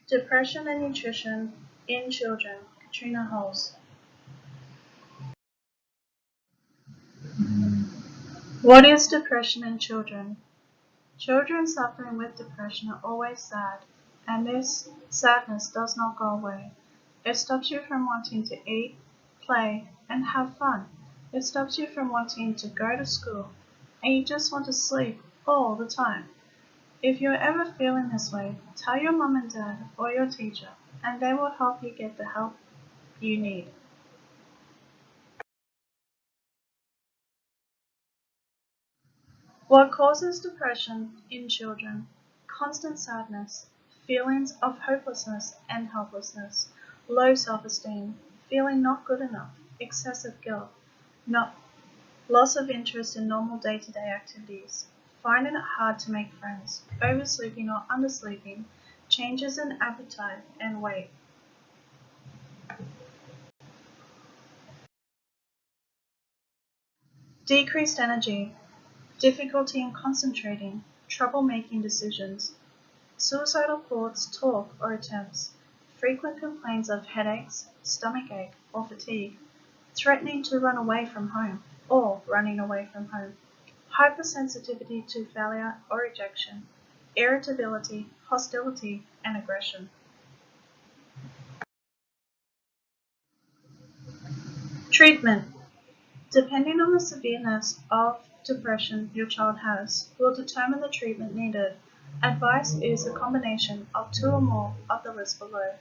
Depression and Nutrition in Children, Katrina Hulse. What is depression in children? Children suffering with depression are always sad, and this sadness does not go away. It stops you from wanting to eat, play, and have fun. It stops you from wanting to go to school, and you just want to sleep all the time. If you're ever feeling this way, tell your mom and dad or your teacher, and they will help you get the help you need. What causes depression in children? Constant sadness, feelings of hopelessness and helplessness, low self-esteem, feeling not good enough, excessive guilt, not loss of interest in normal day-to-day activities, finding it hard to make friends, oversleeping or undersleeping, changes in appetite and weight. Decreased energy, difficulty in concentrating, trouble making decisions, suicidal thoughts, talk, or attempts, frequent complaints of headaches, stomachache, or fatigue, threatening to run away from home or running away from home, hypersensitivity to failure or rejection, irritability, hostility, and aggression. Treatment. Depending on the severeness of depression your child has, will determine the treatment needed. Advice is a combination of two or more of the list below.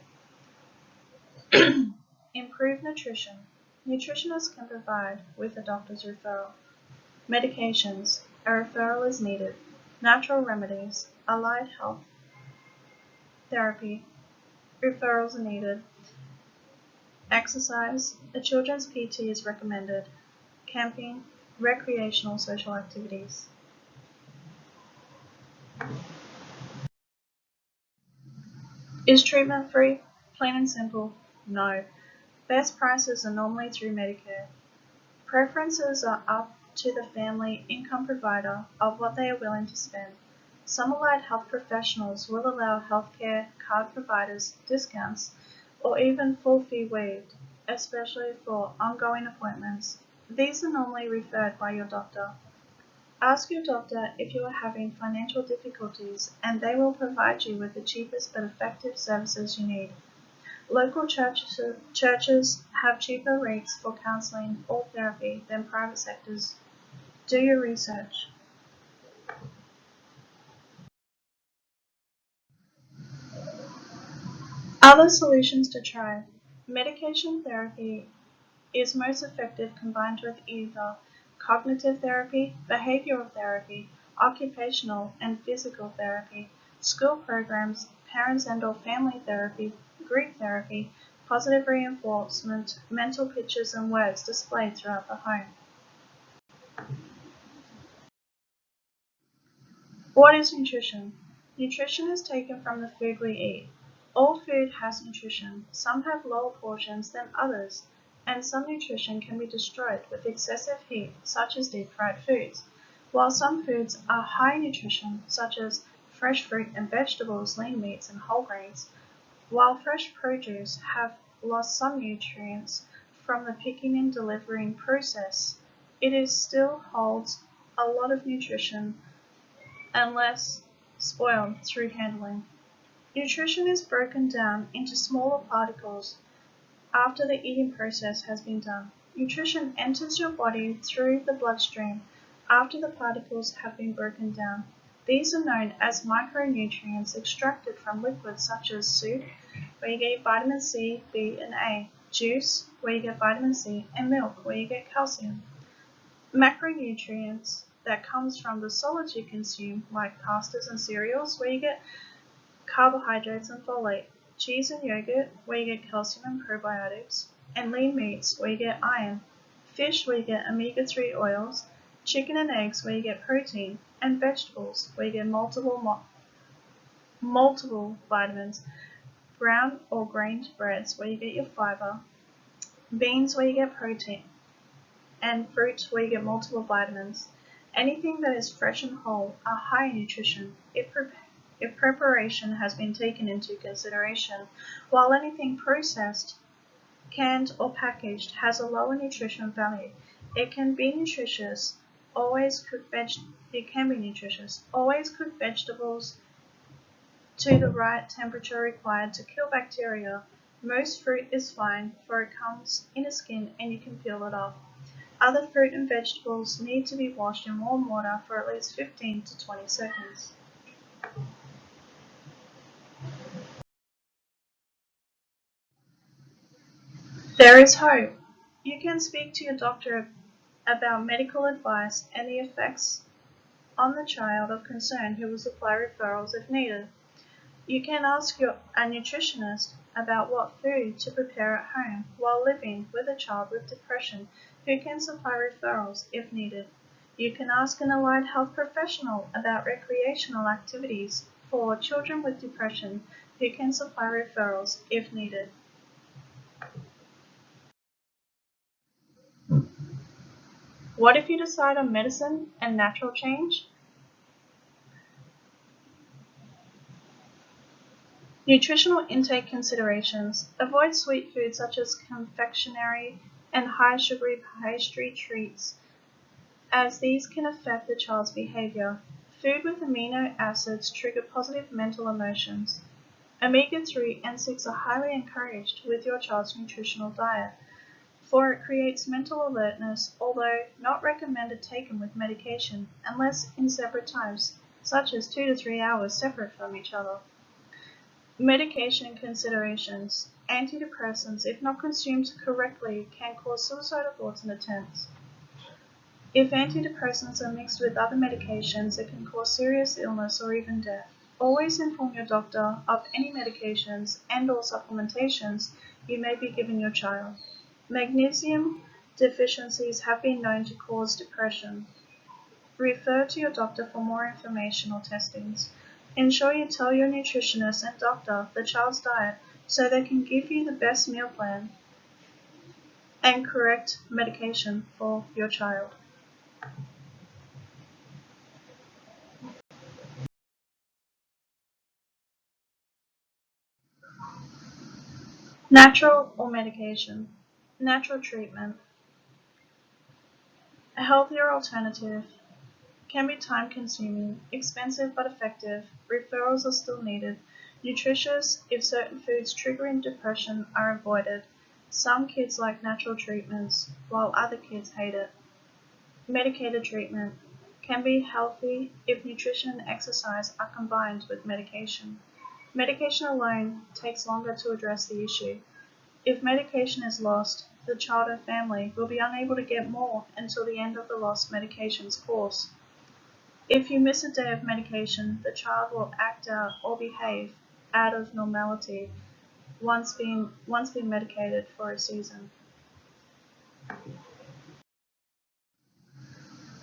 Improve nutrition. Nutritionists can provide with a doctor's referral. Medications. A referral is needed. Natural remedies. Allied health therapy. Referrals are needed. Exercise. A children's PT is recommended. Camping. Recreational social activities. Is treatment free? Plain and simple, no. Best prices are normally through Medicare. Preferences are up to the family income provider of what they are willing to spend. Some allied health professionals will allow healthcare card providers discounts or even full fee waived, especially for ongoing appointments. These are normally referred by your doctor. Ask your doctor if you are having financial difficulties, and they will provide you with the cheapest but effective services you need. Local churches have cheaper rates for counseling or therapy than private sectors. Do your research. Other solutions to try. Medication therapy is most effective combined with either cognitive therapy, behavioral therapy, occupational and physical therapy, school programs, parents and or family therapy, group therapy, positive reinforcement, mental pictures and words displayed throughout the home. What is nutrition? Nutrition is taken from the food we eat. All food has nutrition. Some have lower portions than others, and some nutrition can be destroyed with excessive heat, such as deep-fried foods, while some foods are high nutrition, such as fresh fruit and vegetables, lean meats, and whole grains, while fresh produce have lost some nutrients from the picking and delivering process. It still holds a lot of nutrition unless spoiled through handling. Nutrition is broken down into smaller particles after the eating process has been done. Nutrition enters your body through the bloodstream after the particles have been broken down. These are known as micronutrients extracted from liquids such as soup, where you get vitamin C, B, and A, juice, where you get vitamin C, and milk, where you get calcium. Macronutrients that comes from the solids you consume, like pastas and cereals, where you get carbohydrates and folate, cheese and yogurt, where you get calcium and probiotics, and lean meats, where you get iron, fish, where you get omega-3 oils, chicken and eggs, where you get protein, and vegetables, where you get multiple vitamins, brown or grained breads, where you get your fiber, beans, where you get protein, and fruit, where you get multiple vitamins. Anything that is fresh and whole are high in nutrition. if preparation has been taken into consideration, while anything processed, canned or packaged has a lower nutrition value. It can be nutritious. It can be nutritious. Always cook vegetables to the right temperature required to kill bacteria. Most fruit is fine, for it comes in a skin and you can peel it off. Other fruit and vegetables need to be washed in warm water for at least 15 to 20 seconds. There is hope. You can speak to your doctor about medical advice and the effects on the child of concern who will supply referrals if needed. You can ask a nutritionist about what food to prepare at home while living with a child with depression who can supply referrals if needed. You can ask an allied health professional about recreational activities for children with depression who can supply referrals if needed. What if you decide on medicine and natural change? Nutritional intake considerations. Avoid sweet foods such as confectionery and high sugary pastry treats, as these can affect the child's behavior. Food with amino acids trigger positive mental emotions. Omega-3 and 6 are highly encouraged with your child's nutritional diet, for it creates mental alertness, although not recommended taken with medication unless in separate times, such as 2 to 3 hours separate from each other. Medication considerations. Antidepressants, if not consumed correctly, can cause suicidal thoughts and attempts. If antidepressants are mixed with other medications, it can cause serious illness or even death. Always inform your doctor of any medications and/or supplementations you may be giving your child. Magnesium deficiencies have been known to cause depression. Refer to your doctor for more information or testings. Ensure you tell your nutritionist and doctor the child's diet so they can give you the best meal plan and correct medication for your child. Natural or medication. Natural treatment. A healthier alternative. Can be time consuming, expensive but effective. Referrals are still needed. Nutritious if certain foods triggering depression are avoided. Some kids like natural treatments, while other kids hate it. Medicated treatment can be healthy if nutrition and exercise are combined with medication. Medication alone takes longer to address the issue. If medication is lost, the child and family will be unable to get more until the end of the lost medication's course. If you miss a day of medication, the child will act out or behave out of normality once being medicated for a season.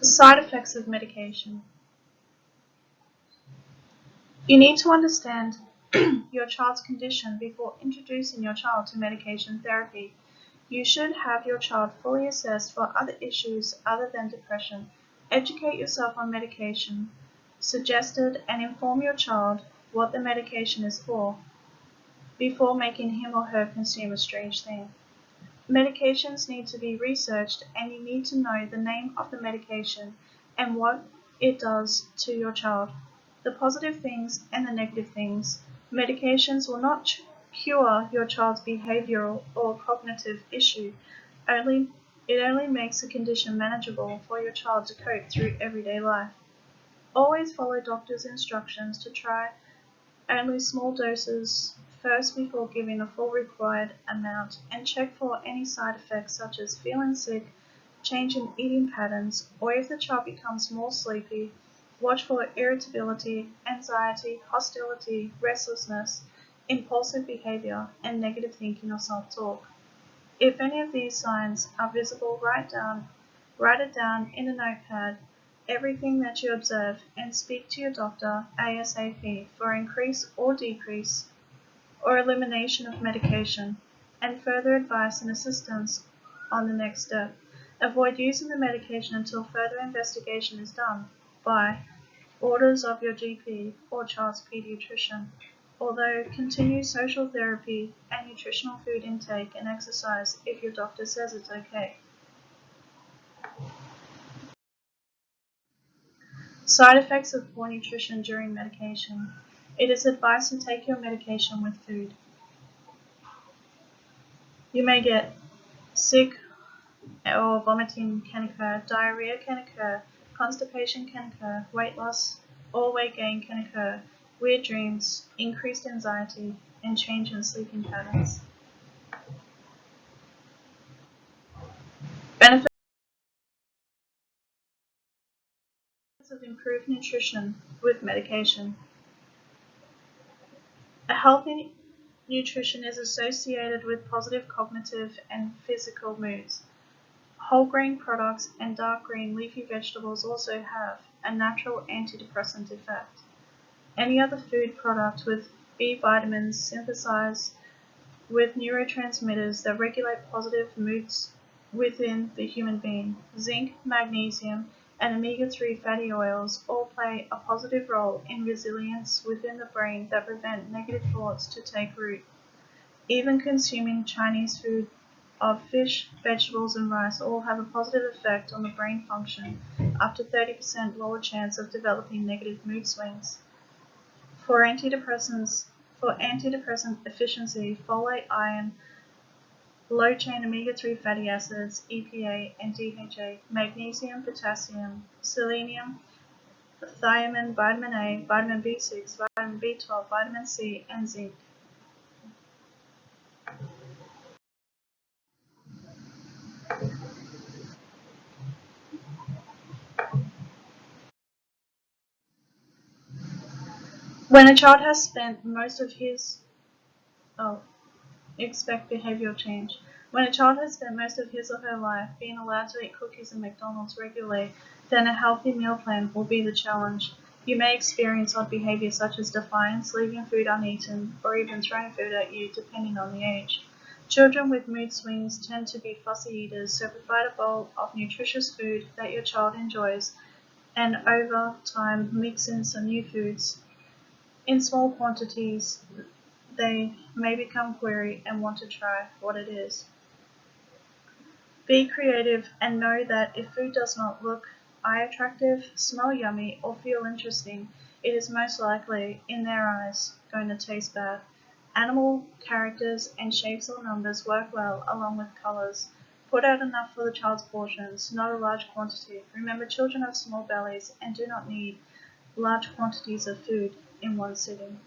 Side effects of medication. You need to understand your child's condition before introducing your child to medication therapy. You should have your child fully assessed for other issues other than depression. Educate yourself on medication suggested and inform your child what the medication is for before making him or her consume a strange thing. Medications need to be researched and you need to know the name of the medication and what it does to your child, the positive things and the negative things. Medications will not cure your child's behavioral or cognitive issue. It only makes the condition manageable for your child to cope through everyday life. Always follow doctor's instructions to try only small doses first before giving the full required amount, and check for any side effects such as feeling sick, change in eating patterns, or if the child becomes more sleepy. Watch for irritability, anxiety, hostility, restlessness, impulsive behavior, and negative thinking or self-talk. If any of these signs are visible, write it down in a notepad, everything that you observe, and speak to your doctor ASAP for increase or decrease or elimination of medication, and further advice and assistance on the next step. Avoid using the medication until further investigation is done by orders of your GP or child's pediatrician. Although continue social therapy and nutritional food intake and exercise if your doctor says it's okay. Side effects of poor nutrition during medication. It is advised to take your medication with food. You may get sick or vomiting can occur, diarrhea can occur, constipation can occur, weight loss or weight gain can occur, weird dreams, increased anxiety, and change in sleeping patterns. Benefits of improved nutrition with medication. A healthy nutrition is associated with positive cognitive and physical moods. Whole grain products and dark green leafy vegetables also have a natural antidepressant effect. Any other food product with B vitamins synthesized with neurotransmitters that regulate positive moods within the human being. Zinc, magnesium, and omega-3 fatty oils all play a positive role in resilience within the brain that prevent negative thoughts to take root. Even consuming Chinese food of fish, vegetables, and rice all have a positive effect on the brain function, up to 30% lower chance of developing negative mood swings. For antidepressant efficiency, folate, iron, low-chain omega-3 fatty acids, EPA and DHA, magnesium, potassium, selenium, thiamine, vitamin A, vitamin B6, vitamin B12, vitamin C, and zinc. When a child has spent most of his expect behavioral change. When a child has spent most of his or her life being allowed to eat cookies and McDonald's regularly, then a healthy meal plan will be the challenge. You may experience odd behavior such as defiance, leaving food uneaten, or even throwing food at you, depending on the age. Children with mood swings tend to be fussy eaters, so provide a bowl of nutritious food that your child enjoys, and over time mix in some new foods. In small quantities, they may become query and want to try what it is. Be creative and know that if food does not look eye attractive, smell yummy, or feel interesting, it is most likely, in their eyes, going to taste bad. Animal characters and shapes or numbers work well along with colors. Put out enough for the child's portions, not a large quantity. Remember, children have small bellies and do not need large quantities of food in one sitting.